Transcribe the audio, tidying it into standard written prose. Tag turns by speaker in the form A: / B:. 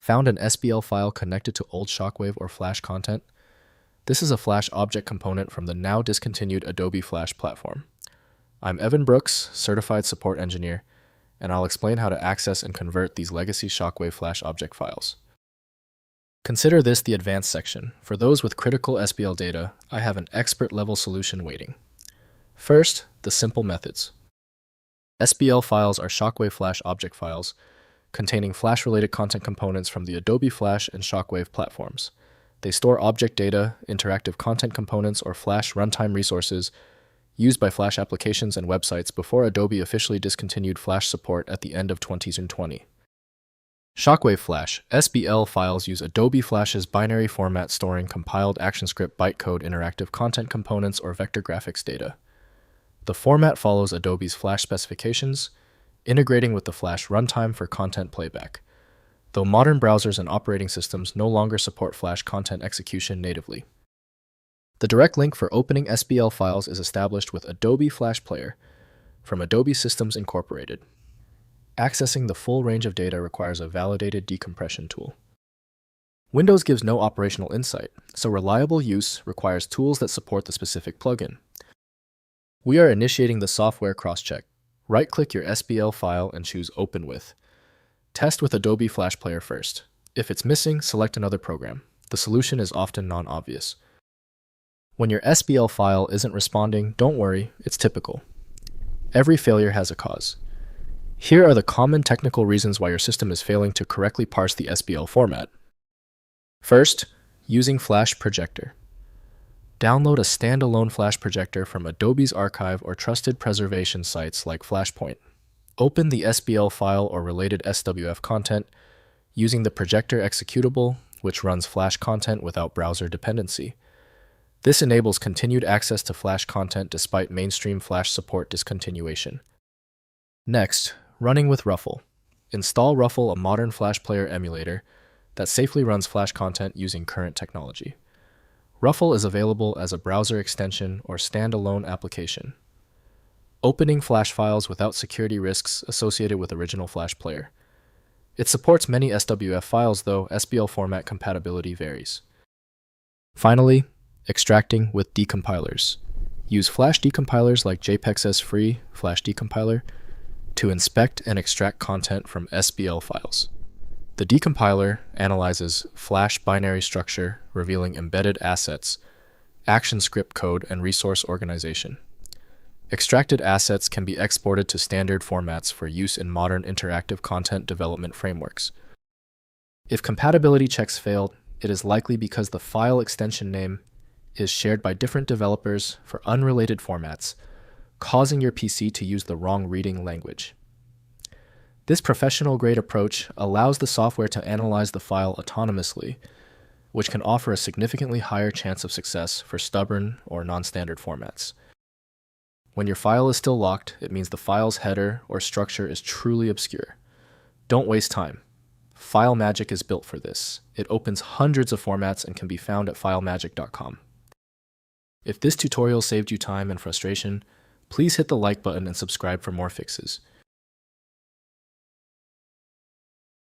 A: Found an SBL file connected to old Shockwave or Flash content? This is a Flash object component from the now discontinued Adobe Flash platform. I'm Evan Brooks, Certified Support Engineer, and I'll explain how to access and convert these legacy Shockwave Flash object files. Consider this the advanced section. For those with critical SBL data, I have an expert-level solution waiting. First, the simple methods. SBL files are Shockwave Flash object files containing Flash-related content components from the Adobe Flash and Shockwave platforms. They store object data, interactive content components, or Flash runtime resources used by Flash applications and websites before Adobe officially discontinued Flash support at the end of 2020. Shockwave Flash SBL files use Adobe Flash's binary format storing compiled ActionScript bytecode interactive content components or vector graphics data. The format follows Adobe's Flash specifications, integrating with the Flash runtime for content playback, though modern browsers and operating systems no longer support Flash content execution natively. The direct link for opening SBL files is established with Adobe Flash Player from Adobe Systems Incorporated. Accessing the full range of data requires a validated decompression tool. Windows gives no operational insight, so reliable use requires tools that support the specific plugin. We are initiating the software cross-check. Right-click your SBL file and choose Open With. Test with Adobe Flash Player first. If it's missing, select another program. The solution is often non-obvious. When your SBL file isn't responding, don't worry, it's typical. Every failure has a cause. Here are the common technical reasons why your system is failing to correctly parse the SBL format. First, using Flash Projector. Download a standalone Flash Projector from Adobe's archive or trusted preservation sites like Flashpoint. Open the SBL file or related SWF content using the Projector executable, which runs Flash content without browser dependency. This enables continued access to Flash content despite mainstream Flash support discontinuation. Next, running with Ruffle. Install Ruffle, a modern Flash Player emulator that safely runs Flash content using current technology. Ruffle is available as a browser extension or standalone application. Opening Flash files without security risks associated with original Flash Player. It supports many SWF files, though SBL format compatibility varies. Finally, extracting with Decompilers. Use Flash decompilers like JPEG's Free Flash Decompiler to inspect and extract content from SBL files. The decompiler analyzes Flash binary structure, revealing embedded assets, ActionScript code, and resource organization. Extracted assets can be exported to standard formats for use in modern interactive content development frameworks. If compatibility checks failed, it is likely because the file extension name is shared by different developers for unrelated formats, causing your PC to use the wrong reading language. This professional-grade approach allows the software to analyze the file autonomously, which can offer a significantly higher chance of success for stubborn or non-standard formats. When your file is still locked, it means the file's header or structure is truly obscure. Don't waste time. FileMagick is built for this. It opens hundreds of formats and can be found at filemagick.com. If this tutorial saved you time and frustration, please hit the like button and subscribe for more fixes.